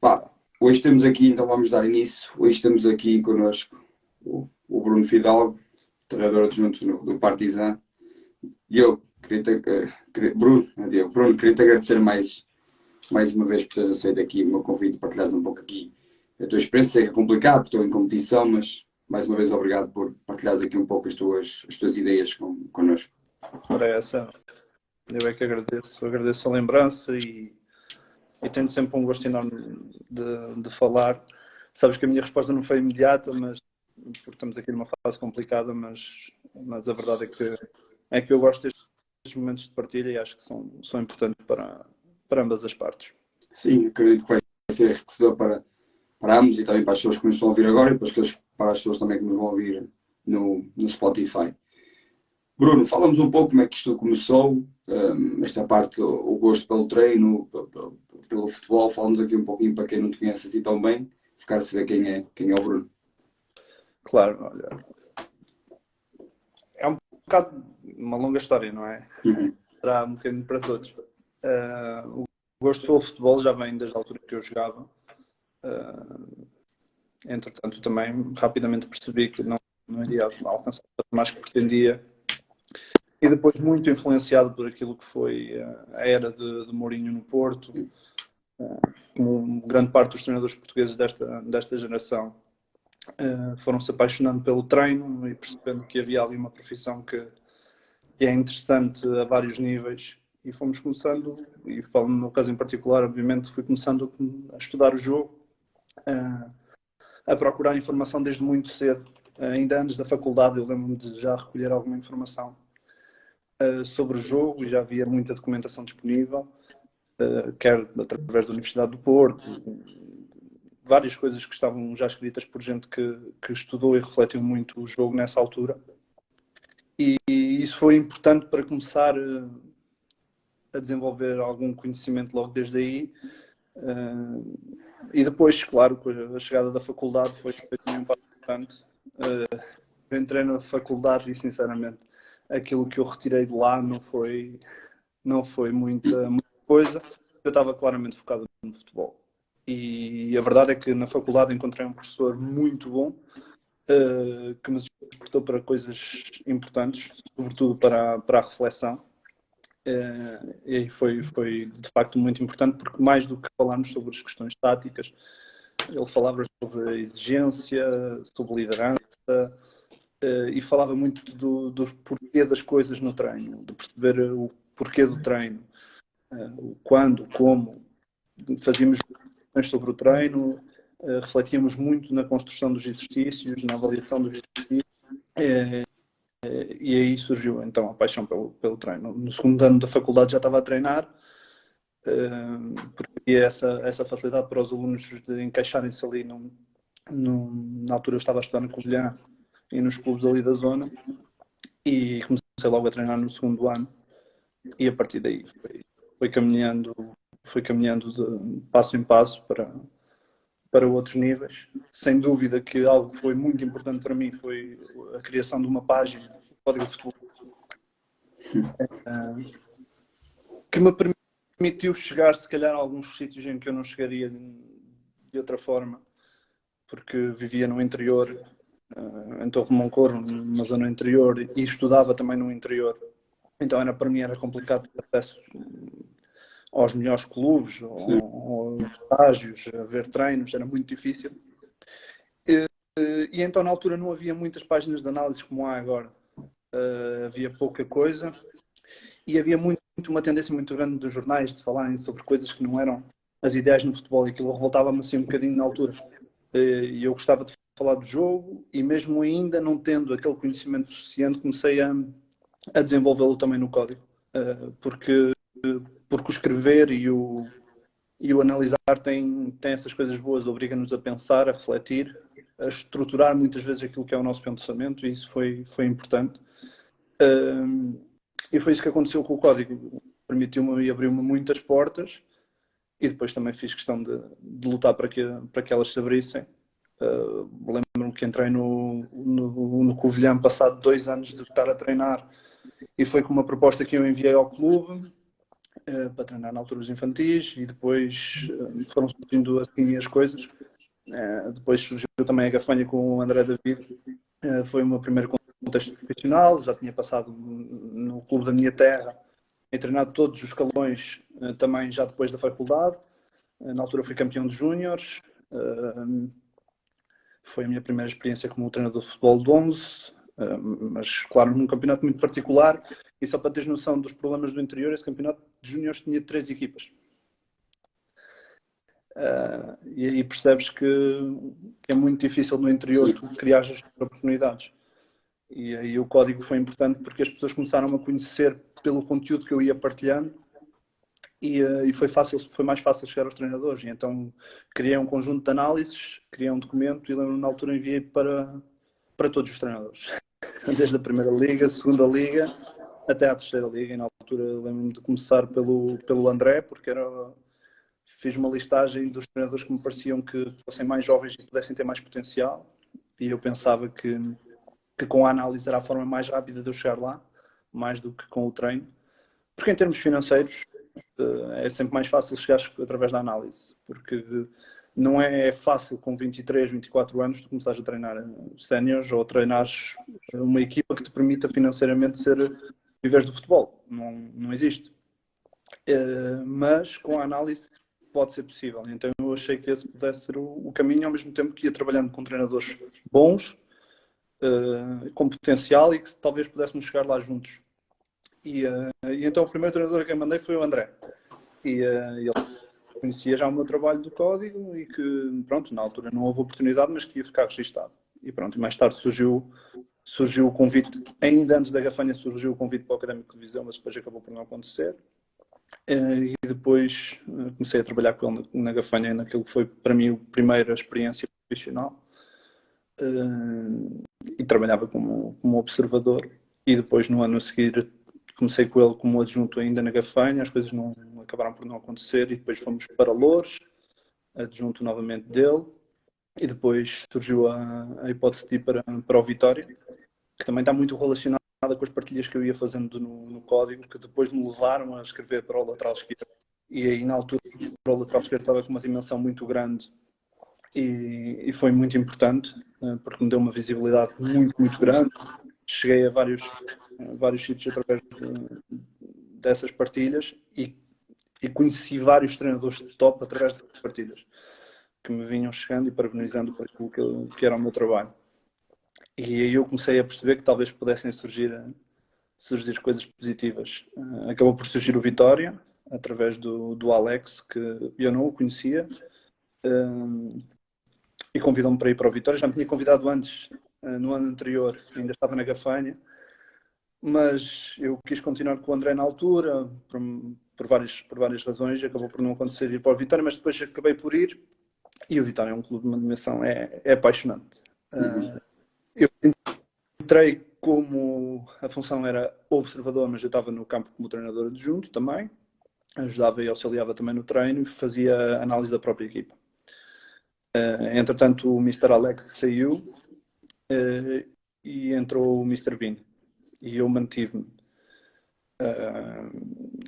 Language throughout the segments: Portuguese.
Pá, hoje temos aqui, então vamos dar início. Hoje temos aqui connosco o Bruno Fidalgo, treinador adjunto do Partizan. E eu Bruno, não Diego, Bruno, queria-te agradecer mais uma vez por teres aceito aqui o meu convite, partilhares um pouco aqui a tua experiência. Sei que é complicado, porque estou em competição, mas mais uma vez obrigado por partilhares aqui um pouco as tuas ideias connosco. Para essa, eu é que agradeço a lembrança e tenho sempre um gosto enorme de falar. Sabes que a minha resposta não foi imediata, mas porque estamos aqui numa fase complicada, mas a verdade é que eu gosto destes momentos de partilha e acho que são importantes para ambas as partes. Sim, acredito que vai ser enriquecedor para ambos e também para as pessoas que nos estão a ouvir agora e para as pessoas também que nos vão ouvir no Spotify. Bruno, falamos um pouco como é que isto começou, esta parte, o gosto pelo treino, pelo futebol. Falamos aqui um pouquinho para quem não te conhece a ti tão bem, ficar a saber quem é o Bruno. Claro, olha, é um bocado uma longa história, não é? Uhum. Será um bocadinho para todos. O gosto pelo futebol já vem desde a altura que eu jogava. Entretanto, também rapidamente percebi que não iria alcançar o mais que pretendia. E depois, muito influenciado por aquilo que foi a era de Mourinho no Porto, como grande parte dos treinadores portugueses desta geração foram-se apaixonando pelo treino e percebendo que havia ali uma profissão que é interessante a vários níveis. E fomos começando, e falando no meu caso em particular, obviamente, fui começando a estudar o jogo, a procurar informação desde muito cedo. Ainda antes da faculdade, eu lembro-me de já recolher alguma informação sobre o jogo e já havia muita documentação disponível, quer através da Universidade do Porto, várias coisas que estavam já escritas por gente que estudou e refletiu muito o jogo nessa altura. E isso foi importante para começar a desenvolver algum conhecimento logo desde aí. E depois, claro, a chegada da faculdade foi também um passo importante. Eu entrei na faculdade e, sinceramente, aquilo que eu retirei de lá não foi muita coisa. Eu estava claramente focado no futebol. E a verdade é que na faculdade encontrei um professor muito bom que me despertou para coisas importantes, sobretudo para a reflexão. E foi de facto muito importante, porque mais do que falarmos sobre as questões táticas, ele falava sobre exigência, sobre liderança, e falava muito do porquê das coisas no treino, de perceber o porquê do treino, o quando, como. Fazíamos discussões sobre o treino, refletíamos muito na construção dos exercícios, na avaliação dos exercícios, e aí surgiu então a paixão pelo treino. No segundo ano da faculdade já estava a treinar, porque havia essa facilidade para os alunos de encaixarem-se ali na altura eu estava a estudar no Covilhã e nos clubes ali da zona, e comecei logo a treinar no segundo ano, e a partir daí foi caminhando de passo em passo para outros níveis. Sem dúvida que algo que foi muito importante para mim foi a criação de uma página, o Código de Futebol, que me permitiu chegar, se calhar, a alguns sítios em que eu não chegaria de outra forma, porque vivia no interior, em Torre de Moncorvo, numa zona interior, e estudava também no interior. Então para mim era complicado ter acesso aos melhores clubes, aos estágios, a ver treinos, era muito difícil. E então na altura não havia muitas páginas de análise como há agora. Havia pouca coisa e havia uma tendência muito grande dos jornais de falarem sobre coisas que não eram as ideias no futebol, e aquilo revoltava-me assim um bocadinho na altura. E eu gostava de falar do jogo, e mesmo ainda não tendo aquele conhecimento suficiente, comecei a desenvolvê-lo também no código, porque o escrever e o analisar tem essas coisas boas, obriga-nos a pensar, a refletir, a estruturar muitas vezes aquilo que é o nosso pensamento, e isso foi importante. E foi isso que aconteceu com o código. Permitiu-me e abriu-me muitas portas, e depois também fiz questão de lutar para que elas se abrissem. Lembro-me que entrei no Covilhã passado 2 anos de estar a treinar, e foi com uma proposta que eu enviei ao clube. para treinar na altura os infantis e depois foram surgindo assim as coisas. Depois surgiu também a Gafanha com o André David. Foi o meu primeiro contexto profissional, já tinha passado no clube da minha terra, he treinado todos os escalões também já depois da faculdade. Na altura fui campeão de júniores. Foi a minha primeira experiência como treinador de futebol de 11, mas claro, num campeonato muito particular. E só para teres noção dos problemas do interior, esse campeonato de júniores tinha 3 equipas. E aí percebes que é muito difícil no interior tu criar as oportunidades. E aí o código foi importante porque as pessoas começaram a conhecer pelo conteúdo que eu ia partilhando e foi mais fácil chegar aos treinadores. E então criei um conjunto de análises, criei um documento e lembro-me na altura enviei para todos os treinadores. Desde a primeira liga, a segunda liga, até à terceira liga. E na altura lembro-me de começar pelo André, porque fiz uma listagem dos treinadores que me pareciam que fossem mais jovens e pudessem ter mais potencial. E eu pensava que com a análise era a forma mais rápida de eu chegar lá, mais do que com o treino. Porque em termos financeiros é sempre mais fácil chegar através da análise, porque não é fácil com 23, 24 anos tu começares a treinar séniores ou treinares uma equipa que te permita financeiramente viveres do futebol. Não existe. Mas com a análise pode ser possível. Então eu achei que esse pudesse ser o caminho, ao mesmo tempo que ia trabalhando com treinadores bons, com potencial e que talvez pudéssemos chegar lá juntos. E então o primeiro treinador a quem mandei foi o André. E ele conhecia já o meu trabalho do código e que, pronto, na altura não houve oportunidade, mas que ia ficar registado. E pronto, e mais tarde surgiu o convite, ainda antes da Gafanha surgiu o convite para o Académico de Viseu, mas depois acabou por não acontecer. E depois comecei a trabalhar com ele na Gafanha, naquilo que foi para mim a primeira experiência profissional. E trabalhava como observador. E depois, no ano a seguir, comecei com ele como adjunto ainda na Gafanha, as coisas acabaram por não acontecer e depois fomos para Loures, adjunto novamente dele, e depois surgiu a hipótese de ir para o Vitória, que também está muito relacionada com as partilhas que eu ia fazendo no código, que depois me levaram a escrever para o lateral esquerdo. E aí, na altura, para o lateral esquerdo estava com uma dimensão muito grande e foi muito importante, porque me deu uma visibilidade muito, muito grande. Cheguei a vários sítios através dessas partilhas e conheci vários treinadores de top através dessas partilhas que me vinham chegando e parabenizando por aquilo que era o meu trabalho. E aí eu comecei a perceber que talvez pudessem surgir coisas positivas. Acabou por surgir o Vitória, através do Alex, que eu não o conhecia, e convidou-me para ir para o Vitória. Já me tinha convidado antes, no ano anterior, ainda estava na Gafanha, mas eu quis continuar com o André na altura, por várias razões, acabou por não acontecer ir para o Vitória, mas depois acabei por ir, e o Vitória é um clube de uma dimensão, é apaixonante. Eu entrei como a função era observador, mas eu estava no campo como treinador adjunto também, ajudava e auxiliava também no treino e fazia análise da própria equipa. Entretanto, o Mr. Alex saiu e entrou o Mr. Bean. E eu mantive-me.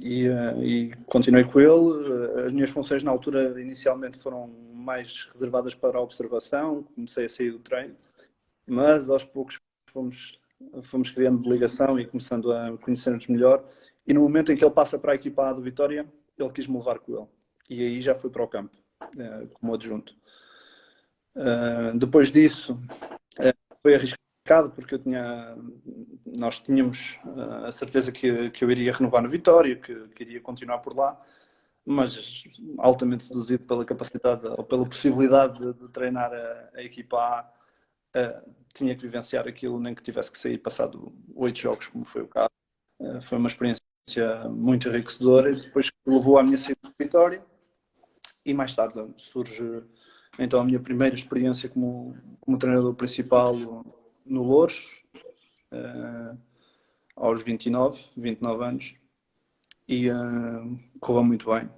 E continuei com ele. As minhas funções na altura inicialmente foram mais reservadas para a observação. Comecei a sair do treino, mas aos poucos fomos criando ligação e começando a conhecer-nos melhor. E no momento em que ele passa para a equipa A do Vitória, ele quis-me levar com ele. E aí já fui para o campo, como adjunto. Depois disso, foi arriscado porque nós tínhamos a certeza que eu iria renovar no Vitória, que iria continuar por lá, mas altamente seduzido pela capacidade ou pela possibilidade de treinar a equipa A, tinha que vivenciar aquilo, nem que tivesse que sair passado 8 jogos, como foi o caso. Foi uma experiência muito enriquecedora e depois levou à minha saída do Vitória e mais tarde surge então a minha primeira experiência como treinador principal no Loures, aos 29 anos, e correu muito bem,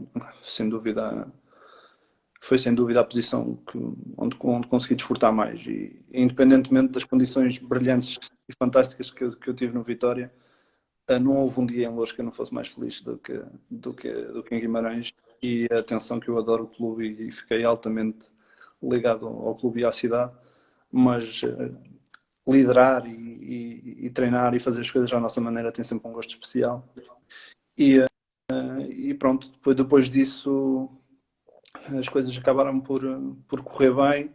sem dúvida. Foi sem dúvida a posição onde consegui desfrutar mais e independentemente das condições brilhantes e fantásticas que eu tive no Vitória, Não houve um dia em Loures que eu não fosse mais feliz do que em Guimarães, e a atenção que eu adoro o clube e fiquei altamente ligado ao clube e à cidade, mas liderar e treinar e fazer as coisas à nossa maneira tem sempre um gosto especial. E pronto, depois disso as coisas acabaram por correr bem.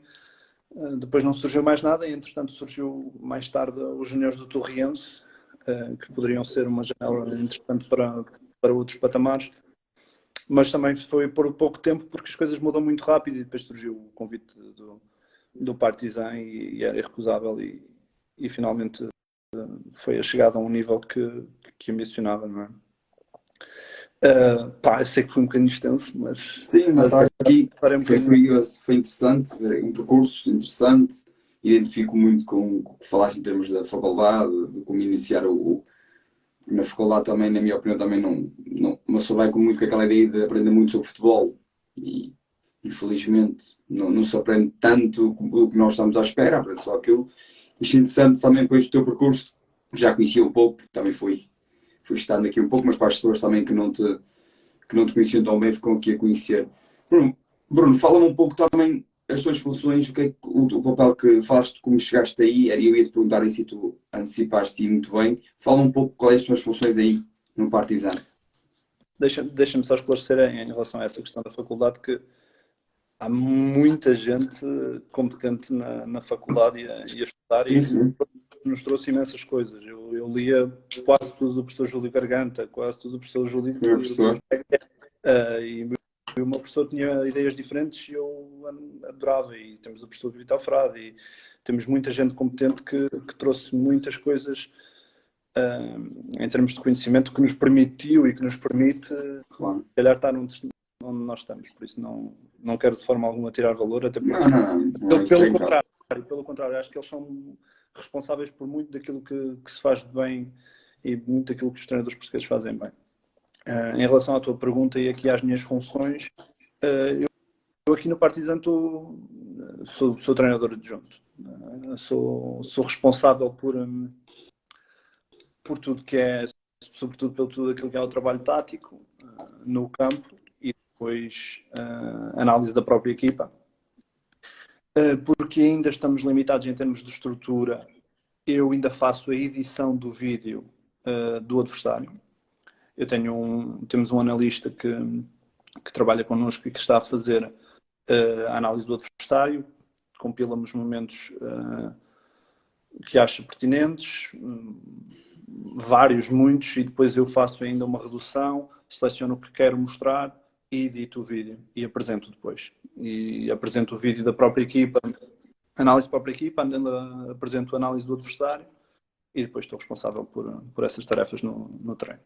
Depois não surgiu mais nada e, entretanto, surgiu mais tarde os juniores do Torriense, que poderiam ser uma janela interessante para outros patamares, mas também foi por pouco tempo, porque as coisas mudam muito rápido, e depois surgiu o convite do Partizan e era irrecusável, e finalmente foi a chegada a um nível que ambicionava, não é? Eu sei que foi um bocadinho extenso, mas Sim, não está aqui. farei um Foi bocadinho. curioso, foi interessante, um percurso interessante. Identifico muito com o que falaste em termos da faculdade, de como iniciar na faculdade também, na minha opinião, também uma pessoa vai com muito com aquela ideia de aprender muito sobre futebol e infelizmente não se aprende tanto o que nós estamos à espera, aprende só aquilo. Achei interessante também depois do teu percurso, já conhecia um pouco, também fui estando aqui um pouco, mas para as pessoas também que não te conheciam tão bem ficam aqui a conhecer. Bruno, fala-me um pouco também as tuas funções, o que é o papel que falaste, como chegaste aí, eu ia te perguntar aí se tu antecipaste muito bem. Fala um pouco quais são as tuas funções aí no Partizan. Deixa-me só esclarecer em relação a essa questão da faculdade, que há muita gente competente na faculdade e a estudar, Sim, e sim. nos trouxe imensas coisas. Eu lia quase tudo do professor Júlio Garganta, quase tudo do professor Júlio, Meu professor. e o meu professor tinha ideias diferentes e eu adorava. E temos o professor Vital Frade, e temos muita gente competente que trouxe muitas coisas em termos de conhecimento, que nos permitiu e que nos permite, se Claro. calhar, estar onde nós estamos. Por isso não quero de forma alguma tirar valor, até porque, Não, não, não, isso pelo tem cá. contrário, acho que eles são responsáveis por muito daquilo que se faz de bem e muito daquilo que os treinadores portugueses fazem bem. Em relação à tua pergunta e aqui às minhas funções, eu aqui no Partizan sou treinador adjunto. Sou responsável por tudo que é, sobretudo pelo tudo aquilo que é o trabalho tático no campo, e depois análise da própria equipa. Porque ainda estamos limitados em termos de estrutura, eu ainda faço a edição do vídeo do adversário. Temos um analista que trabalha connosco e que está a fazer a análise do adversário, compila-me os momentos que acha pertinentes, muitos, e depois eu faço ainda uma redução, seleciono o que quero mostrar e edito o vídeo e apresento depois. E apresento o vídeo da própria equipa, análise da própria equipa, apresento a análise do adversário, e depois estou responsável por essas tarefas no treino.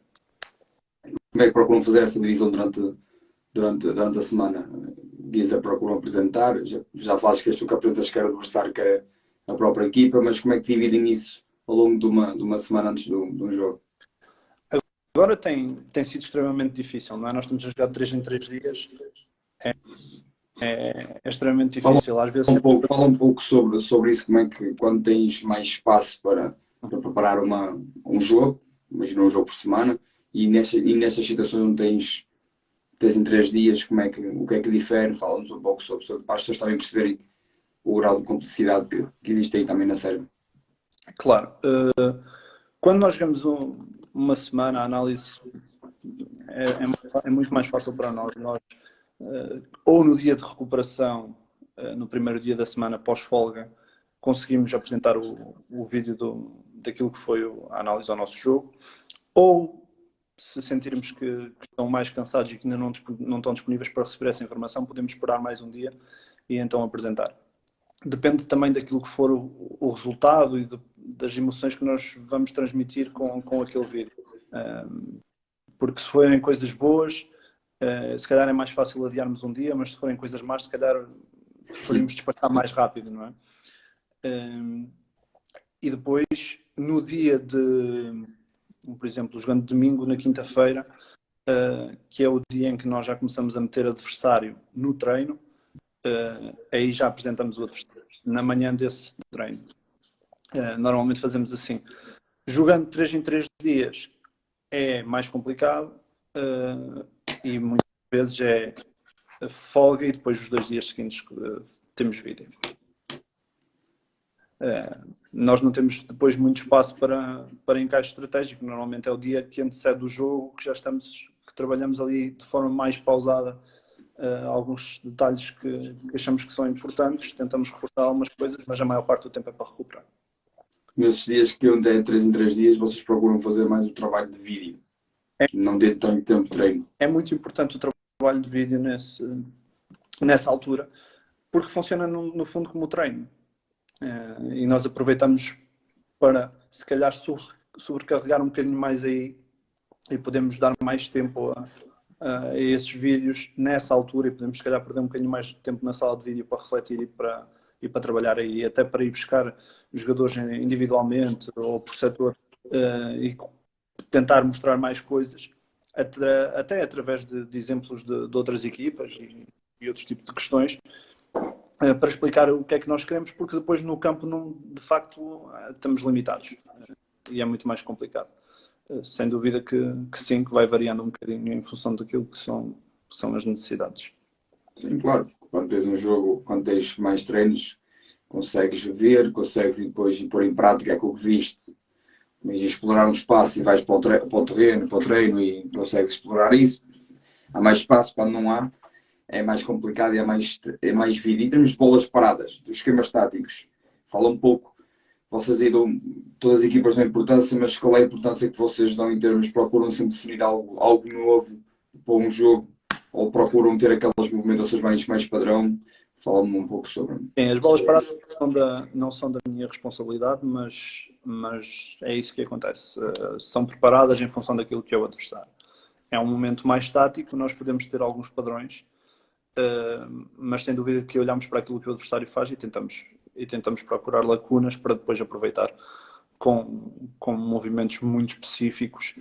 Como é que procuram fazer essa divisão durante a semana? Dias a procuram apresentar, já falaste que és tu que apresentas quer o adversário, quer a própria equipa, mas como é que dividem isso ao longo de uma semana antes de um jogo? Agora tem sido extremamente difícil, não é? Nós estamos a jogar 3 em 3 dias. É extremamente difícil. Às vezes Fala um pouco sobre isso, como é que quando tens mais espaço para preparar um jogo, imagina um jogo por semana, e nessas situações onde tens em 3 dias, o que é que difere? Fala-nos um pouco sobre para as pessoas também perceberem o grau de complexidade que existe aí também na série. Claro. Quando nós jogamos uma semana, a análise é muito mais fácil para nós. Ou no dia de recuperação, no primeiro dia da semana pós-folga, conseguimos apresentar o vídeo daquilo que foi a análise ao nosso jogo, ou se sentirmos que estão mais cansados e que ainda não estão disponíveis para receber essa informação, podemos esperar mais um dia e então apresentar. Depende também daquilo que for o resultado e das emoções que nós vamos transmitir com aquele vídeo. Porque se forem coisas boas, se calhar é mais fácil adiarmos um dia, mas se forem coisas más, se calhar preferimos despachar mais rápido, não é? E depois, no dia por exemplo, jogando domingo, na quinta-feira, que é o dia em que nós já começamos a meter adversário no treino, aí já apresentamos o adversário, na manhã desse treino. Normalmente fazemos assim. Jogando 3 em 3 dias, é mais complicado e muitas vezes é folga e depois os 2 dias seguintes temos vídeo. Nós não temos depois muito espaço para encaixe estratégico. Normalmente é o dia que antecede o jogo que que trabalhamos ali de forma mais pausada alguns detalhes que achamos que são importantes, tentamos reforçar algumas coisas, mas a maior parte do tempo é para recuperar. Nesses dias que onde é 3 em 3 dias, vocês procuram fazer mais o trabalho de vídeo, não dê tanto tempo de treino. É muito importante o trabalho de vídeo nessa altura, porque funciona no fundo como treino. E nós aproveitamos para, se calhar, sobrecarregar um bocadinho mais aí e podemos dar mais tempo a esses vídeos nessa altura e podemos, se calhar, perder um bocadinho mais de tempo na sala de vídeo para refletir e para trabalhar aí, até para ir buscar os jogadores individualmente ou por setor e tentar mostrar mais coisas, até através de exemplos de outras equipas e outros tipos de questões, para explicar o que é que nós queremos, porque depois no campo, de facto, estamos limitados e é muito mais complicado. Sem dúvida que sim, que vai variando um bocadinho em função daquilo que são as necessidades. Sim, claro. Quando tens um jogo, quando tens mais treinos, consegues ver, consegues depois pôr em prática aquilo que viste, mas explorar um espaço e vais para o terreno, para o treino e consegues explorar isso. Há mais espaço, quando não há, é mais complicado e é mais vida. Em termos de bolas paradas, dos esquemas táticos, fala um pouco. Vocês aí dão, todas as equipas dão importância, mas qual é a importância que vocês dão em termos, procuram sempre definir algo novo para um jogo, ou procuram ter aquelas movimentações mais padrão? Fala-me um pouco sobre. Sim, as bolas paradas não são da minha responsabilidade, mas é isso que acontece. São preparadas em função daquilo que é o adversário. É um momento mais tático, nós podemos ter alguns padrões, mas sem dúvida que olhamos para aquilo que o adversário faz e tentamos procurar lacunas para depois aproveitar com movimentos muito específicos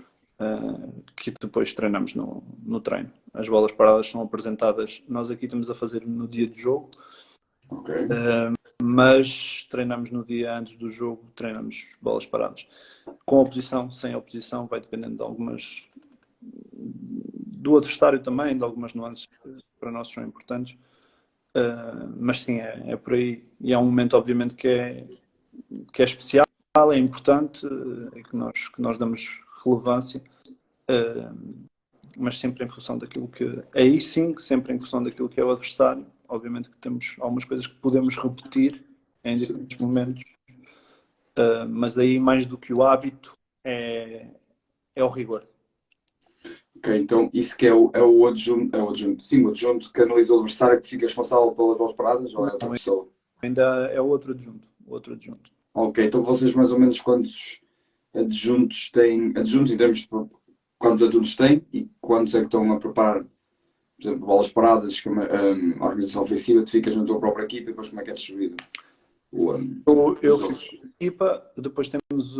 que depois treinamos no treino. As bolas paradas são apresentadas, nós aqui estamos a fazer no dia de jogo, Okay. mas treinamos no dia antes do jogo, treinamos bolas paradas. Com oposição, sem oposição, vai dependendo de algumas do adversário também, de algumas nuances que para nós são importantes. Mas sim, é por aí. E é um momento, obviamente, que é especial, é importante e que nós damos relevância, mas sempre em função daquilo que... Aí sim, sempre em função daquilo que é o adversário. Obviamente que temos algumas coisas que podemos repetir em diferentes momentos, mas aí mais do que o hábito é o rigor. Ok, então isso que é o adjunto, sim, o adjunto que analisa o adversário que fica responsável pelas bolas paradas ou é outra pessoa? Ainda é o outro adjunto. Ok, então vocês mais ou menos quantos adjuntos têm, adjuntos em termos de quantos adjuntos têm e quantos é que estão a preparar, por exemplo, bolas paradas, a organização ofensiva, tu ficas na tua própria equipa e depois como é que é distribuído? Eu fico na equipa, depois temos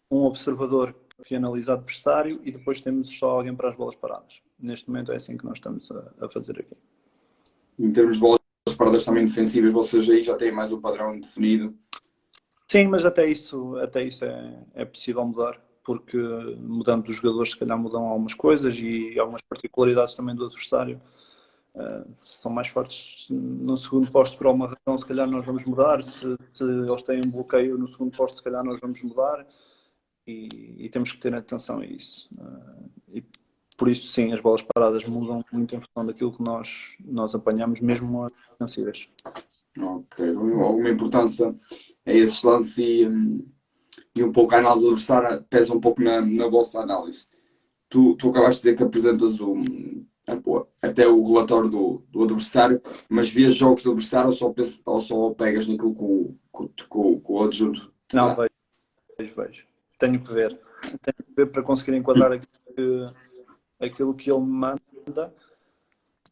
um observador que analisa o adversário e depois temos só alguém para as bolas paradas. Neste momento é assim que nós estamos a fazer aqui. Em termos de bolas paradas também defensivas, vocês aí já têm mais o padrão definido? Sim, mas até isso é possível mudar, porque mudando dos jogadores se calhar mudam algumas coisas e algumas particularidades também do adversário. São mais fortes no segundo posto por alguma razão, se calhar nós vamos mudar. Se eles têm um bloqueio no segundo posto, se calhar nós vamos mudar. E temos que ter atenção a isso. E por isso, sim, as bolas paradas mudam muito em função daquilo que nós apanhamos, mesmo as defensivas. Ok, alguma importância a esses lances e um pouco a análise do adversário pesa um pouco na vossa análise. Tu acabaste de dizer que apresentas até o relatório do adversário, mas vês jogos do adversário ou só pegas naquilo que o adjunto te Não, dá? vejo. Tenho que ver para conseguir enquadrar aquilo que ele me manda.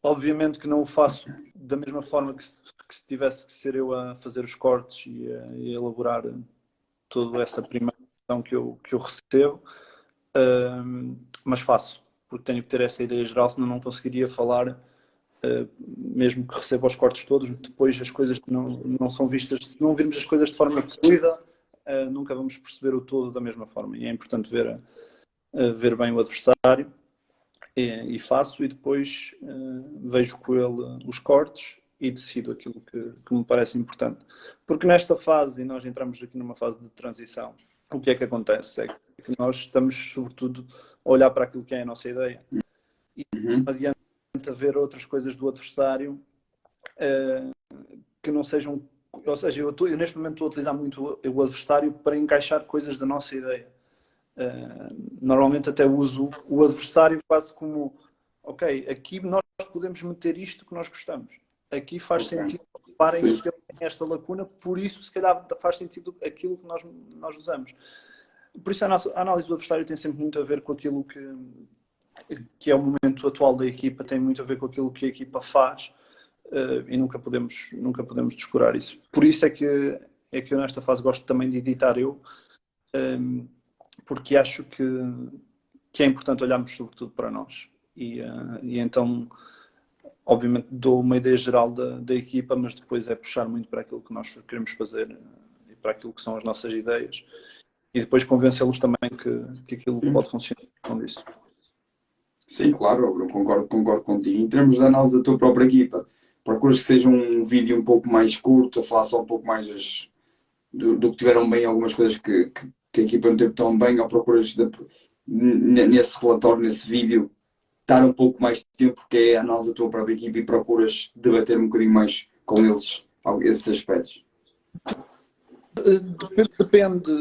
Obviamente que não o faço da mesma forma que se tivesse que ser eu a fazer os cortes e a elaborar toda essa primeira questão que eu recebo, mas faço, porque tenho que ter essa ideia geral, senão não conseguiria falar, mesmo que receba os cortes todos, depois as coisas que não são vistas, se não virmos as coisas de forma fluida, nunca vamos perceber o todo da mesma forma, e é importante ver ver bem o adversário e faço, e depois vejo com ele os cortes e decido aquilo que me parece importante. Porque nesta fase, e nós entramos aqui numa fase de transição, o que é que acontece? É que nós estamos, sobretudo, a olhar para aquilo que é a nossa ideia. E Uhum. não adianta ver outras coisas do adversário que não sejam... Ou seja, eu neste momento estou a utilizar muito o adversário para encaixar coisas da nossa ideia. Normalmente até uso o adversário quase como, ok, aqui nós podemos meter isto que nós gostamos. Aqui faz Ok. sentido, reparem Sim. que ele tem esta lacuna, por isso se calhar faz sentido aquilo que nós usamos. Por isso a análise do adversário tem sempre muito a ver com aquilo que é o momento atual da equipa, tem muito a ver com aquilo que a equipa faz, e nunca podemos descurar isso. Por isso é que eu nesta fase gosto também de editar eu, porque acho que é importante olharmos sobretudo para nós. E então, obviamente, dou uma ideia geral da equipa, mas depois é puxar muito para aquilo que nós queremos fazer e para aquilo que são as nossas ideias. E depois convencê-los também que aquilo pode funcionar com isso. Sim, claro, Bruno, concordo contigo. Em termos de análise da tua própria equipa, procuras que seja um vídeo um pouco mais curto, a falar só um pouco mais do que tiveram bem, algumas coisas que a equipa não teve tão bem, ou procuras nesse relatório, nesse vídeo, dar um pouco mais de tempo, porque é a análise da tua própria equipa e procuras debater um bocadinho mais com eles esses aspectos? Depende.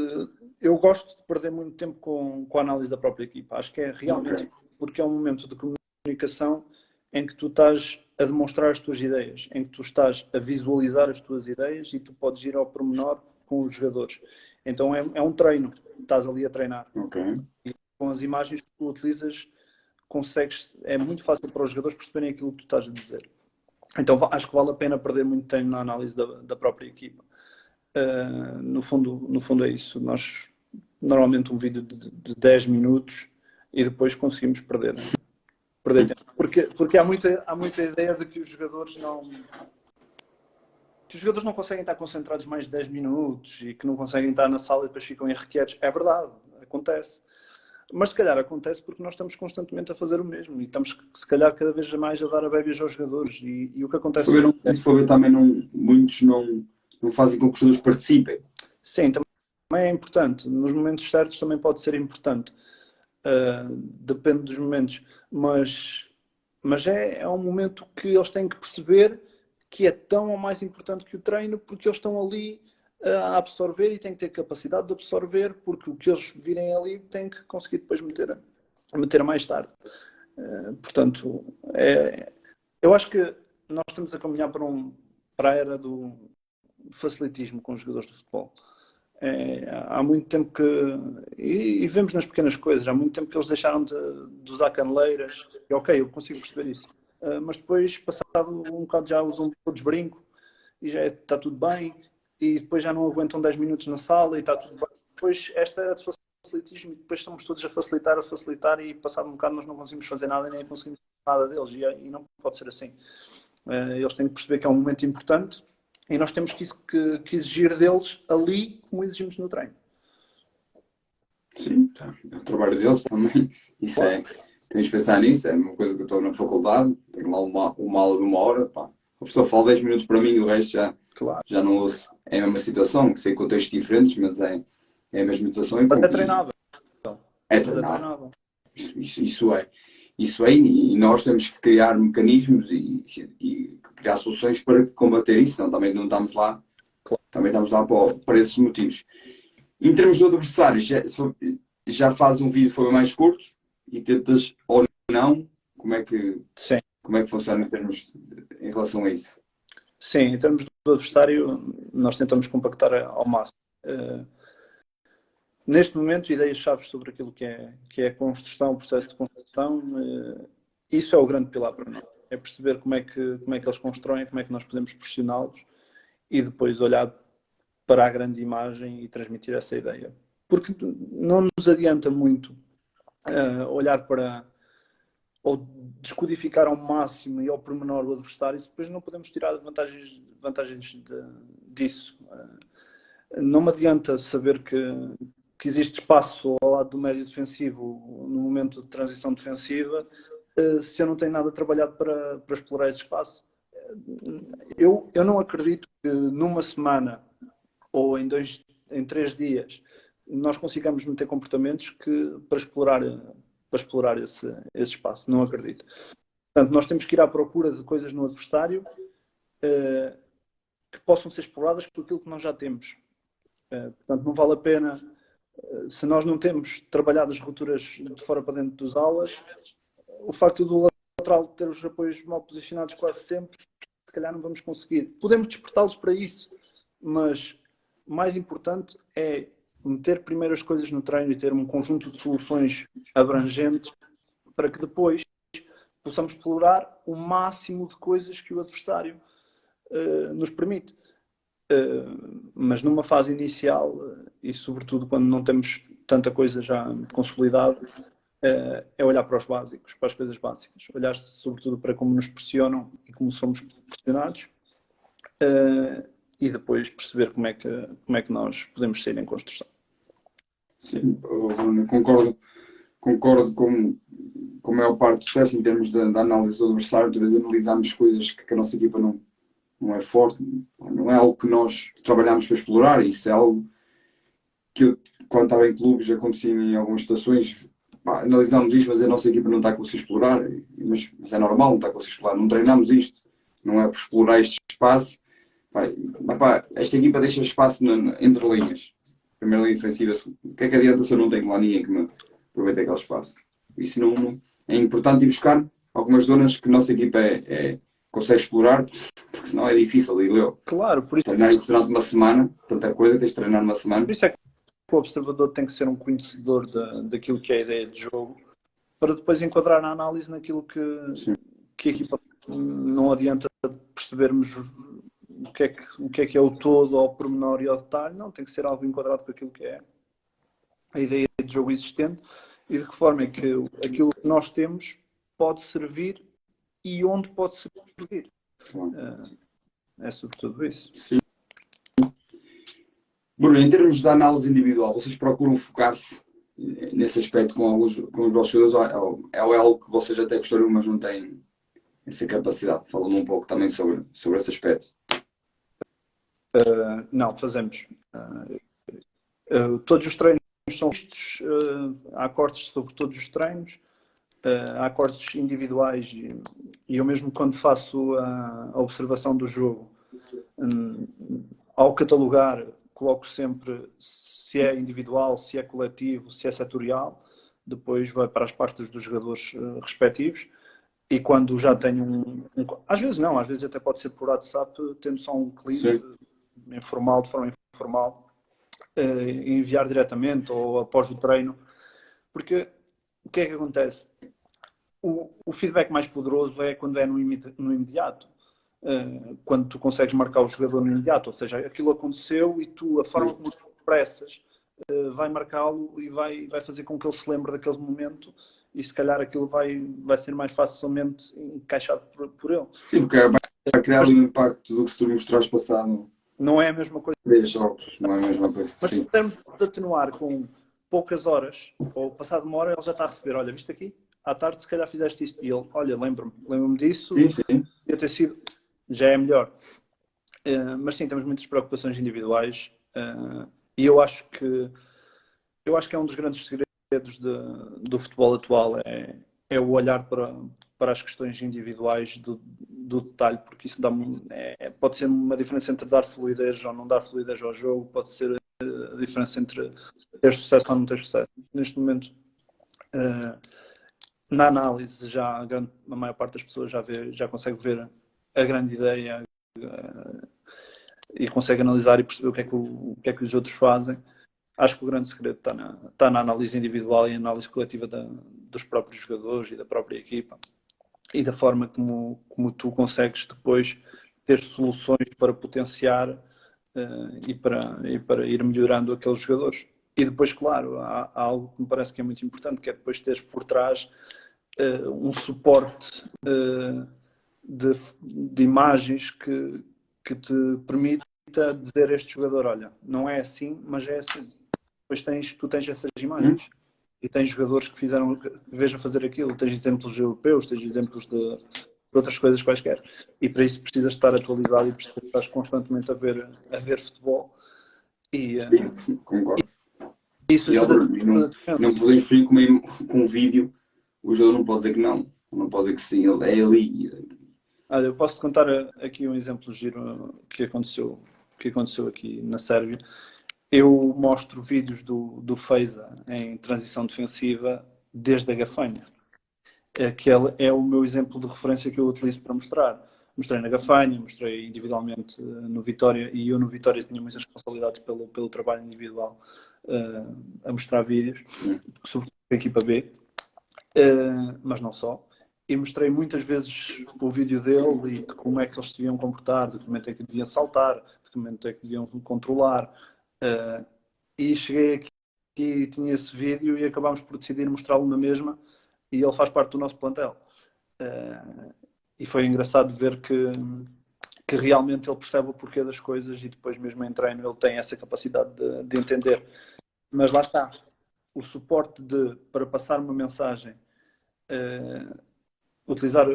Eu gosto de perder muito tempo com a análise da própria equipa. Acho que é realmente Ok. porque é um momento de comunicação em que tu estás a demonstrar as tuas ideias, em que tu estás a visualizar as tuas ideias e tu podes ir ao pormenor com os jogadores. Então é um treino. Estás ali a treinar. Ok. E com as imagens que tu utilizas, é muito fácil para os jogadores perceberem aquilo que tu estás a dizer. Então acho que vale a pena perder muito tempo na análise da própria equipa. No fundo é isso. Nós normalmente um vídeo de 10 minutos e depois conseguimos perder tempo. Porque há muita ideia de que os jogadores não conseguem estar concentrados mais de 10 minutos e que não conseguem estar na sala e depois ficam irrequietos. É verdade, acontece. Mas se calhar acontece porque nós estamos constantemente a fazer o mesmo e estamos, se calhar, cada vez mais a dar a bébias aos jogadores. E o que acontece Se for ver também, muitos não fazem com que os jogadores participem. sim, também é importante. Nos momentos certos também pode ser importante. Depende dos momentos. Mas é um momento que eles têm que perceber que é tão ou mais importante que o treino, porque eles estão ali a absorver e têm que ter capacidade de absorver, porque o que eles virem ali têm que conseguir depois meter mais tarde. Portanto, eu acho que nós estamos a caminhar para a era do facilitismo com os jogadores de futebol. Há muito tempo que, e vemos nas pequenas coisas, há muito tempo que eles deixaram de usar caneleiras, e ok, eu consigo perceber isso. Mas depois, passado um bocado, já usam todos brinco e já está tudo bem, e depois já não aguentam 10 minutos na sala e está tudo bem. Depois, esta era de facilitismo, e depois estamos todos a facilitar, e passado um bocado nós não conseguimos fazer nada e nem conseguimos fazer nada deles, e não pode ser assim. Eles têm que perceber que é um momento importante e nós temos que exigir deles ali como exigimos no treino. Sim, tá. É o trabalho deles também. Isso Claro. temos de pensar nisso. É uma coisa que eu estou na faculdade, tenho lá uma aula de 1 hora. Pá. A pessoa fala 10 minutos para mim e o resto Claro. já não ouço. É a mesma situação, que sei contextos diferentes, mas é a mesma situação. Mas é treinável. É Mas é treinável. treinável. Isso é. Isso é, e nós temos que criar mecanismos e criar soluções para combater isso, senão também não estamos lá, Claro. também estamos lá para esses motivos. Em termos do adversário, já faz um vídeo foi mais curto e tentas ou não, Sim. como é que funciona em relação a isso? Sim, em termos do adversário, nós tentamos compactar ao máximo. Neste momento, ideias-chave sobre aquilo que é a construção, o processo de construção, isso é o grande pilar para nós. É perceber como é que eles constroem, como é que nós podemos pressioná-los e depois olhar para a grande imagem e transmitir essa ideia. Porque não nos adianta muito olhar para ou descodificar ao máximo e ao pormenor o adversário, se depois não podemos tirar vantagens disso. Não me adianta saber que existe espaço ao lado do médio defensivo no momento de transição defensiva, se eu não tenho nada trabalhado para explorar esse espaço. Eu não acredito que numa semana ou em 3 dias nós consigamos meter comportamentos para explorar esse espaço. Não acredito. Portanto, nós temos que ir à procura de coisas no adversário que possam ser exploradas por aquilo que nós já temos. Portanto, não vale a pena, se nós não temos trabalhado as rupturas de fora para dentro dos alas, o facto do lateral ter os apoios mal posicionados quase sempre, se calhar não vamos conseguir. Podemos despertá-los para isso, mas mais importante é meter primeiro as coisas no treino e ter um conjunto de soluções abrangentes para que depois possamos explorar o máximo de coisas que o adversário nos permite. Mas numa fase inicial, e sobretudo quando não temos tanta coisa já consolidada, é olhar para os básicos, para as coisas básicas. Olhar sobretudo para como nos pressionam e como somos pressionados, e depois perceber como é que nós podemos sair em construção. Sim, Bruno, concordo com a maior parte do sucesso em termos da análise do adversário. Muitas vezes analisamos coisas que a nossa equipa não é forte, não é algo que nós trabalhamos para explorar. Isso é algo que eu, quando estava em clubes, acontecia em algumas situações. Analisámos isto, mas a nossa equipa não está a conseguir explorar. Mas é normal, não está a conseguir explorar. Não treinamos isto, não é por explorar este espaço. Esta equipa deixa espaço entre linhas. Primeira linha defensiva, o que é que adianta se eu não tenho lá ninguém que me aproveite aquele espaço? Isso não é importante ir buscar algumas zonas que a nossa equipa consegue explorar, porque senão é difícil, digo eu. Claro, por isso, Treinar isso durante uma semana, tanta coisa, tens de treinar numa semana. por isso é que o observador tem que ser um conhecedor daquilo que é a ideia de jogo, para depois enquadrar na análise naquilo que a equipa. Não adianta percebermos o que é o todo ao pormenor e ao detalhe. Não, tem que ser algo enquadrado com aquilo que é a ideia de jogo existente e de que forma é que aquilo que nós temos pode servir e onde pode servir. É sobretudo isso. Sim. Bruno, em termos de análise individual, vocês procuram focar-se nesse aspecto com os vossos jogadores, ou é algo que vocês até gostariam, mas não têm essa capacidade? Fala-me um pouco também sobre esse aspecto. Não, fazemos. Todos os treinos são vistos, há cortes sobre todos os treinos, há cortes individuais e eu mesmo quando faço a observação do jogo, ao catalogar, coloco sempre se é individual, se é coletivo, se é setorial, depois vai para as partes dos jogadores respectivos. E quando já tenho às vezes não, às vezes até pode ser por WhatsApp, tendo só um clipe informal, de forma informal, enviar diretamente ou após o treino. Porque o que é que acontece? O feedback mais poderoso é quando é no imediato. Quando tu consegues marcar o jogador no imediato. Ou seja, aquilo aconteceu e tu, a forma como tu expressas, vai marcá-lo e vai fazer com que ele se lembre daquele momento. E se calhar aquilo vai ser mais facilmente encaixado por ele. Sim, porque vai criar um impacto do que se tu mostraste passado. Não é a mesma coisa. 3 jogos, não é a mesma coisa. Mas se pudermos atenuar com poucas horas, ou passado uma hora, ele já está a receber. Olha, viste aqui? À tarde se calhar fizeste isto. E ele, olha, lembro-me disso. Sim. Ia ter sido. Já é melhor. Mas sim, temos muitas preocupações individuais. E eu acho que é um dos grandes segredos do futebol atual, é o olhar para as questões individuais do detalhe, porque isso pode ser uma diferença entre dar fluidez ou não dar fluidez ao jogo, pode ser a diferença entre ter sucesso ou não ter sucesso. Neste momento, na análise, já a maior parte das pessoas já consegue ver a grande ideia e consegue analisar e perceber o que é que os outros fazem. Acho que o grande segredo está na análise individual e análise coletiva dos próprios jogadores e da própria equipa e da forma como tu consegues depois ter soluções para potenciar e para ir melhorando aqueles jogadores. E depois, claro, há algo que me parece que é muito importante, que é depois teres por trás um suporte de imagens que te permita dizer a este jogador, olha, não é assim, mas é assim. depois tu tens essas imagens. E tens jogadores que fizeram, que vejam fazer aquilo. Tens exemplos europeus, tens exemplos de outras coisas quaisquer. E para isso precisas estar atualizado e precisas estar constantemente a ver futebol. E Sim, concordo. isso E ajuda-te. não podemos fugir com um vídeo, o jogador não pode dizer que não pode dizer que sim, ele é ali. Olha, eu posso-te contar aqui um exemplo giro que aconteceu aqui na Sérvia. Eu mostro vídeos do Feiza em transição defensiva desde a gafanha. Aquele é o meu exemplo de referência que eu utilizo para mostrar. Mostrei na Gafanha, mostrei individualmente no Vitória, e eu no Vitória tinha muitas responsabilidades pelo trabalho individual a mostrar vídeos, sobretudo para a equipa B, mas não só. E mostrei muitas vezes o vídeo dele e de como é que eles se deviam comportar, de que momento é que deviam saltar, de que momento é que deviam controlar. E cheguei aqui e tinha esse vídeo e acabámos por decidir mostrá-lo na mesma, e ele faz parte do nosso plantel. E foi engraçado ver que realmente ele percebe o porquê das coisas, e depois mesmo em treino ele tem essa capacidade de entender. Mas lá está, o suporte para passar uma mensagem, utilizar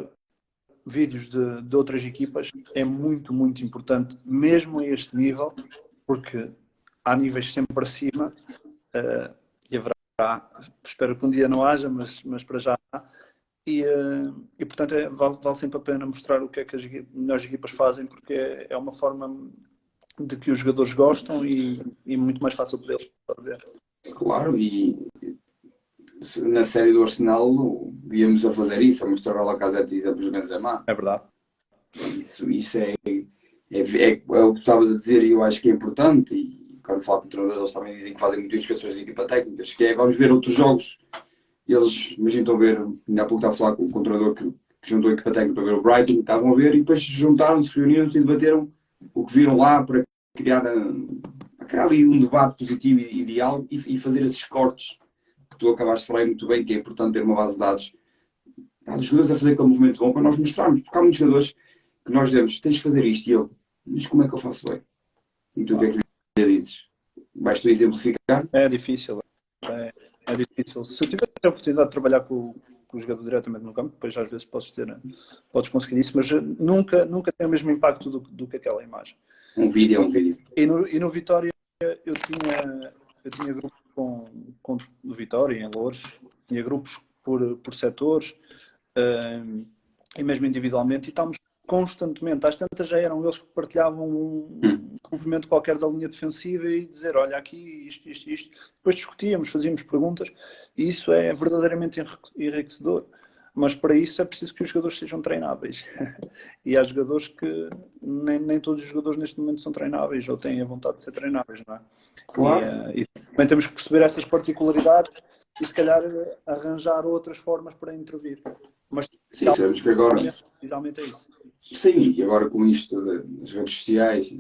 vídeos de outras equipas é muito, muito importante, mesmo a este nível, porque há níveis sempre acima, e haverá, espero que um dia não haja, mas para já há. E portanto, vale sempre a pena mostrar o que é que as melhores equipas fazem, porque é uma forma de que os jogadores gostam e muito mais fácil para eles fazer. Claro, e na série do Arsenal víamos a fazer isso, a mostrar a Lacazette e exemplos de Benzema. É verdade. Isso é o que tu estavas a dizer, e eu acho que é importante. E quando falo com treinadores, eles também dizem que fazem muitas questões de equipa técnicas, que é vamos ver outros jogos. E eles, imagina, estão a ver, ainda há pouco estava a falar com o treinador que juntou a equipa técnica para ver o Brighton, estavam a ver e depois juntaram-se, reuniram-se e debateram o que viram lá para criar ali um debate positivo e diálogo e fazer esses cortes que tu acabaste de falar muito bem, que é importante ter uma base de dados dos jogadores a fazer aquele movimento bom para nós mostrarmos, porque há muitos jogadores que nós dizemos, tens de fazer isto, e ele, mas como é que eu faço bem? E tu o que é que lhe dizes? Vais tu exemplificar? É difícil. É difícil. Se eu tiver a oportunidade de trabalhar com o jogador diretamente no campo, depois às vezes podes conseguir isso, mas nunca tem o mesmo impacto do que aquela imagem. Um vídeo é um vídeo. E no Vitória eu tinha grupos com do Vitória, em Loures, tinha grupos por setores, e mesmo individualmente, e estávamos constantemente, às tantas já eram eles que partilhavam um movimento qualquer da linha defensiva e dizer, olha, aqui isto. Depois discutíamos, fazíamos perguntas, e isso é verdadeiramente enriquecedor. Mas para isso é preciso que os jogadores sejam treináveis. E há jogadores que nem todos os jogadores neste momento são treináveis ou têm a vontade de ser treináveis, não é? Claro. E também temos que perceber essas particularidades e se calhar arranjar outras formas para intervir. Mas sim, sabemos que agora. realmente é isso. Sim, e agora com isto das redes sociais,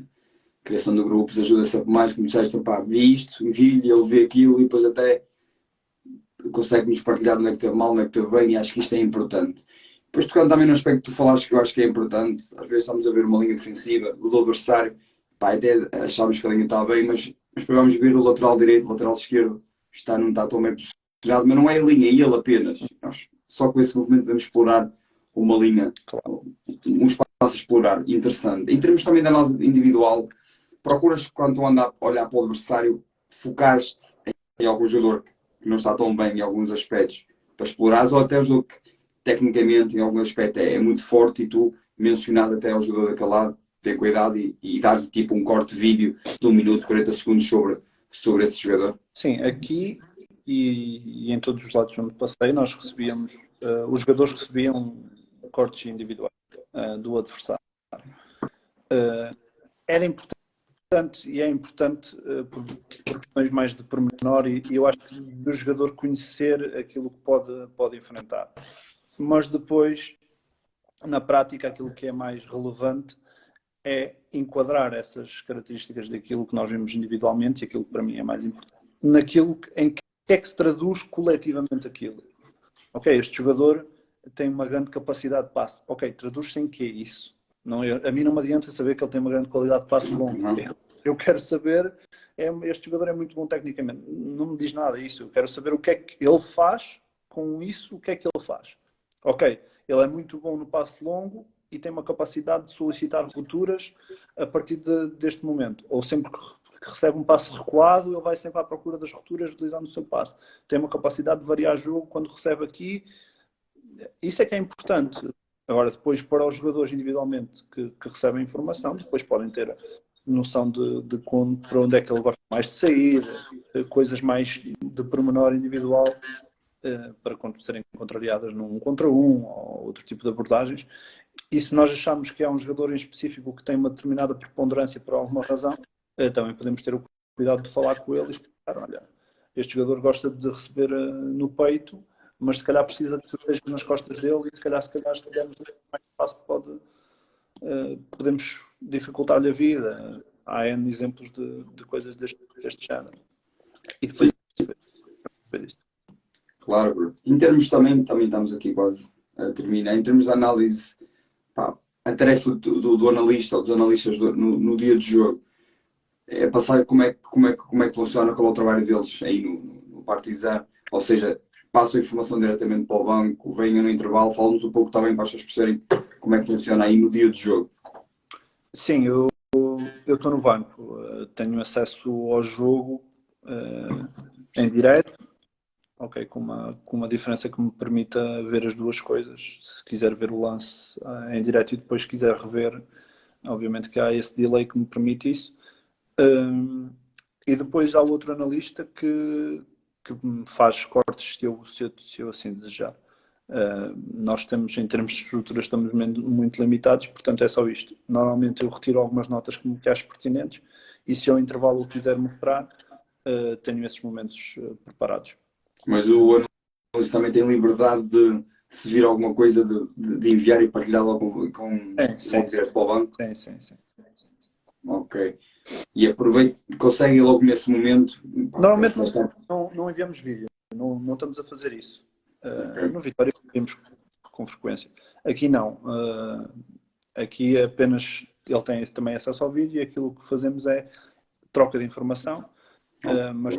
criação de grupos, ajuda sempre mais, como disseste, pá, vi isto, envio-lhe, ele vê aquilo e depois até consegue-nos partilhar onde é que teve mal, onde é que teve bem, e acho que isto é importante. Depois tocando também no aspecto que tu falaste, que eu acho que é importante, às vezes estamos a ver uma linha defensiva, o do adversário, pá, até achávamos que a linha estava bem, mas depois vamos ver o lateral direito, o lateral esquerdo, não está tão bem posicionado, mas não é a linha, é ele apenas. Nós, só com esse movimento podemos explorar uma linha, um espaço a explorar, interessante. Em termos também da nossa individual, procuras, quando andas a olhar para o adversário, focar-te em algum jogador que não está tão bem em alguns aspectos para explorares, ou até o jogador que tecnicamente em algum aspecto é muito forte e tu mencionas até ao jogador daquele lado, ter cuidado e dar-lhe tipo um corte de vídeo de 1 minuto, 40 segundos sobre esse jogador. Sim, aqui e em todos os lados onde passei, nós recebíamos, os jogadores recebiam cortes individuais do adversário. Era importante e é importante por questões mais de pormenor e eu acho que do jogador conhecer aquilo que pode enfrentar. Mas depois, na prática, aquilo que é mais relevante é enquadrar essas características daquilo que nós vemos individualmente e aquilo que para mim é mais importante. Naquilo em que é que se traduz coletivamente aquilo. Ok, este jogador tem uma grande capacidade de passe. Ok, traduz-se em que isso? Não, a mim não me adianta saber que ele tem uma grande qualidade de passe longo. Não. Eu quero saber, este jogador é muito bom tecnicamente. Não me diz nada isso. Eu quero saber o que é que ele faz com isso, o que é que ele faz. Ok, ele é muito bom no passe longo e tem uma capacidade de solicitar rupturas a partir deste momento. Ou sempre que recebe um passe recuado, ele vai sempre à procura das rupturas utilizando o seu passe. Tem uma capacidade de variar jogo quando recebe aqui. Isso é que é importante. Agora, depois, para os jogadores individualmente que recebem informação, depois podem ter noção de para onde é que ele gosta mais de sair, coisas mais de pormenor individual, para quando serem contrariadas num 1 contra 1 ou outro tipo de abordagens. E se nós achamos que é um jogador em específico que tem uma determinada preponderância por alguma razão, também podemos ter o cuidado de falar com ele e explicar, olha, este jogador gosta de receber no peito, mas se calhar precisa de proteger nas costas dele e se calhar se dermos mais espaço podemos dificultar-lhe a vida. Há N exemplos de coisas deste género. E depois isto. Claro, Bruno. Em termos também estamos aqui quase a terminar, em termos de análise, pá, a tarefa do analista ou dos analistas no dia de jogo é passar como é que funciona, qual é o trabalho deles aí no Partizan, ou seja, passam a informação diretamente para o banco, venham no intervalo, falam-nos um pouco também para as pessoas perceberem como é que funciona aí no dia de jogo. Sim, eu estou no banco, tenho acesso ao jogo em direto, ok, com uma diferença que me permita ver as duas coisas. Se quiser ver o lance em direto e depois quiser rever, obviamente que há esse delay que me permite isso. E depois há outro analista que me faz cortes se eu assim desejar. Nós temos, em termos de estrutura, estamos muito limitados, portanto é só isto. Normalmente eu retiro algumas notas que acho pertinentes e se ao intervalo o quiser mostrar, tenho esses momentos preparados. Mas o analista também tem liberdade de, se vir alguma coisa, de enviar e partilhar logo Sim, direto para o banco. sim. Ok. E aproveita, consegue logo nesse momento. Normalmente não enviamos vídeo, não estamos a fazer isso. Okay. No Vitória enviamos com frequência. Aqui não. Aqui apenas ele tem também acesso ao vídeo e aquilo que fazemos é troca de informação, mas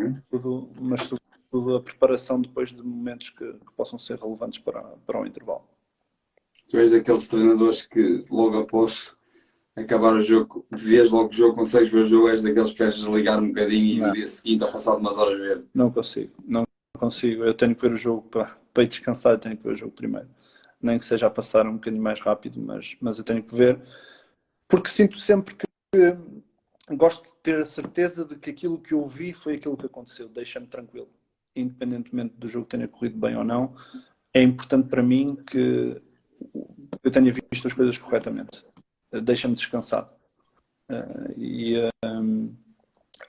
sobretudo a preparação depois de momentos que possam ser relevantes para o intervalo. Tu és daqueles treinadores que logo após acabar o jogo, vês logo o jogo, consegues ver o jogo, és daqueles que queres desligar um bocadinho e no dia seguinte, ao passado umas horas, ver. Não consigo. Eu tenho que ver o jogo para ir descansar, eu tenho que ver o jogo primeiro. Nem que seja a passar um bocadinho mais rápido, mas eu tenho que ver, porque sinto sempre que gosto de ter a certeza de que aquilo que eu vi foi aquilo que aconteceu, deixa-me tranquilo. Independentemente do jogo tenha corrido bem ou não, é importante para mim que eu tenha visto as coisas corretamente. Deixa-me descansar. E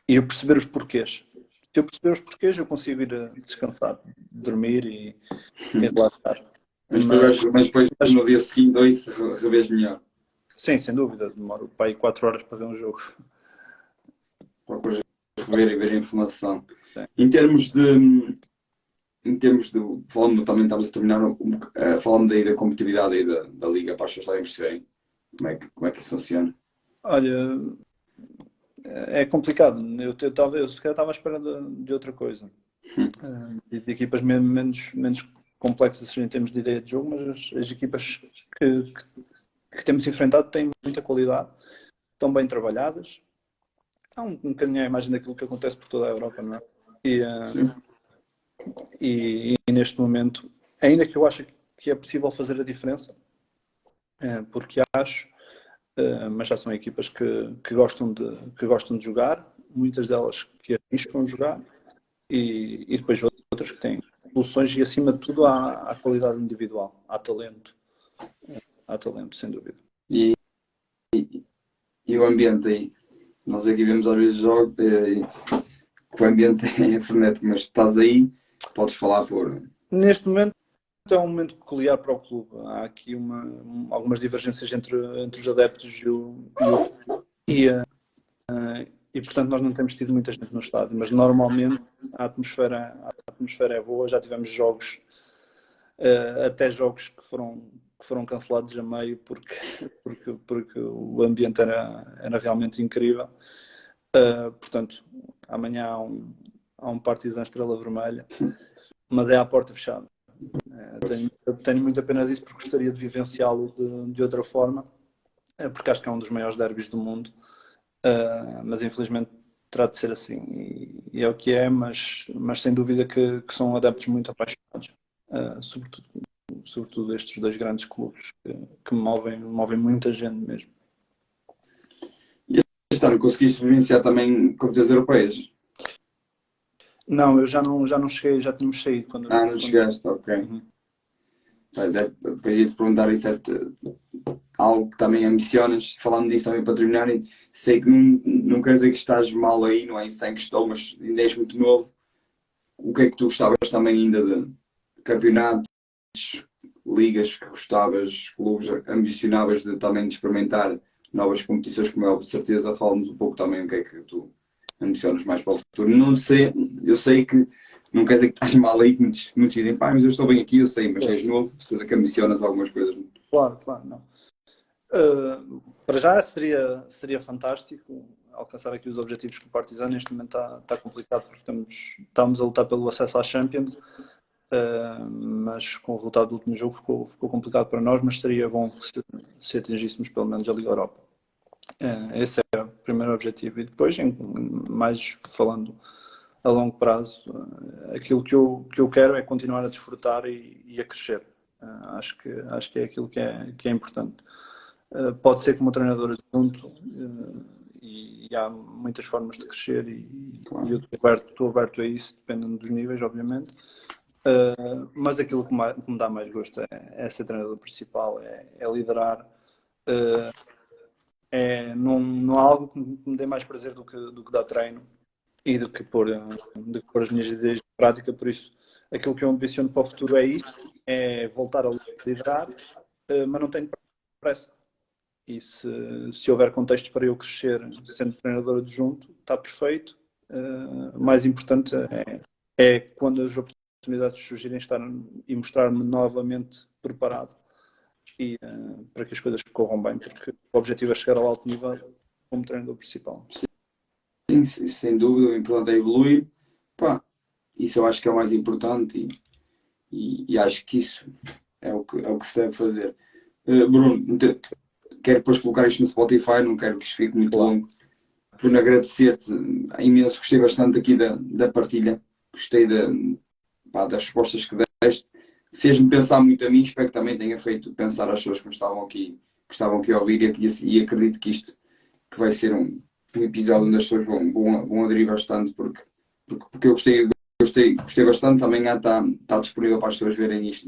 eu perceber os porquês. Se eu perceber os porquês, eu consigo ir descansar, dormir e relaxar. Mas depois no dia seguinte, isso revês melhor. Sim, sem dúvida. Demoro para aí 4 horas para ver um jogo. Procuras rever e ver a informação. Sim. Em termos de falando, também estamos a terminar, falando aí da competitividade aí da Liga, para as pessoas estarem a perceberem como é que isso funciona. Olha, é complicado. Eu se calhar estava à espera de outra coisa. De equipas menos complexas em termos de ideia de jogo, mas as equipas que temos enfrentado têm muita qualidade, estão bem trabalhadas. Há um bocadinho a imagem daquilo que acontece por toda a Europa, não é? E neste momento, ainda que eu acho que é possível fazer a diferença, porque acho, mas já são equipas que gostam de jogar, muitas delas que arriscam jogar, e depois outras que têm soluções e acima de tudo há qualidade individual, há talento, sem dúvida. E o ambiente aí? Nós aqui vemos às vezes jogos que o ambiente é frenético, mas estás aí, podes falar por... Neste momento é um momento peculiar para o clube. Há aqui algumas divergências entre os adeptos e portanto nós não temos tido muita gente no estádio, mas normalmente a atmosfera é boa. Já tivemos jogos, até jogos que foram que foram cancelados a meio porque o ambiente era realmente incrível. Portanto, amanhã há um Partizan Estrela Vermelha, mas é à porta fechada. Tenho muita pena disso porque gostaria de vivenciá-lo de outra forma, porque acho que é um dos maiores derbys do mundo, mas infelizmente terá de ser assim e é o que é, mas sem dúvida que são adeptos muito apaixonados, sobretudo estes dois grandes clubes que movem muita gente mesmo. E este ano conseguiste vivenciar também competições europeias? Não, eu já não cheguei, já tínhamos saído quando Não chegaste, ok. Uhum. Depois ia-te perguntar isso, algo que também ambicionas, falando disso também para terminar, sei que não quer dizer que estás mal aí, não é isso em que estou, mas ainda és muito novo. O que é que tu gostavas também ainda de campeonatos, ligas que gostavas, clubes ambicionavas também de experimentar novas competições, como é de certeza, fala-nos um pouco também o que é que tu ambicionas mais para o futuro. Não sei, eu sei que não quer dizer que estás mal aí, que muitos dizem, pá, mas eu estou bem aqui, eu sei, mas és novo, certeza que ambicionas algumas coisas. Claro, não. Para já seria fantástico alcançar aqui os objetivos que o Partizan. Neste momento está complicado porque estamos a lutar pelo acesso à Champions, mas com o resultado do último jogo ficou complicado para nós, mas seria bom se atingíssemos pelo menos a Liga Europa. Esse é o primeiro objetivo. E depois, mais falando a longo prazo, aquilo que eu quero é continuar a desfrutar e a crescer. Acho que é aquilo que é importante. Pode ser como treinador adjunto, e há muitas formas de crescer e eu estou aberto a isso, dependendo dos níveis, obviamente. Mas aquilo que me dá mais gosto é ser treinador principal, é liderar. Não há algo que me dê mais prazer do que dar treino e do que pôr as minhas ideias em prática. Por isso, aquilo que eu ambiciono para o futuro é isso, é voltar a liderar, mas não tenho pressa. E se houver contexto para eu crescer sendo treinador adjunto, está perfeito. O mais importante é quando as oportunidades surgirem, estar e mostrar-me novamente preparado e para que as coisas corram bem, porque o objetivo é chegar ao alto nível como treinador principal. Sim, sem dúvida, o importante é evoluir. Pá, isso eu acho que é o mais importante e acho que isso é o que se deve fazer. Bruno, quero depois colocar isto no Spotify, não quero que isto fique muito longo. Por agradecer-te imenso, gostei bastante aqui da partilha, gostei das respostas que deste, fez-me pensar muito a mim, espero que também tenha feito pensar as pessoas que estavam aqui a ouvir e acredito que isto que vai ser um episódio onde as pessoas vão aderir bastante porque eu gostei bastante, também está disponível para as pessoas verem isto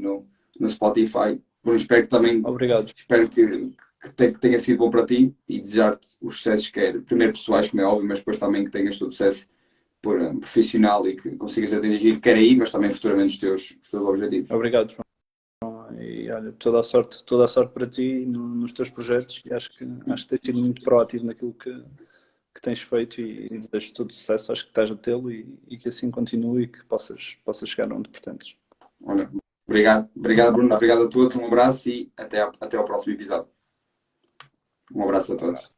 no Spotify. Bom, espero que também Obrigado. espero que tenha sido bom para ti e desejar-te os sucessos, quer primeiro pessoais, como é óbvio, mas depois também que tenhas todo o sucesso profissional e que consigas atingir, quer aí, mas também futuramente os teus objetivos. Obrigado, João. E olha, toda a sorte para ti nos teus projetos e acho que tens sido muito proativo naquilo que tens feito e desejo todo sucesso, acho que estás a tê-lo e que assim continue e que possas chegar onde pretendes. Olha, obrigado Bruno, obrigado a todos, um abraço e até ao próximo episódio. Um abraço a todos.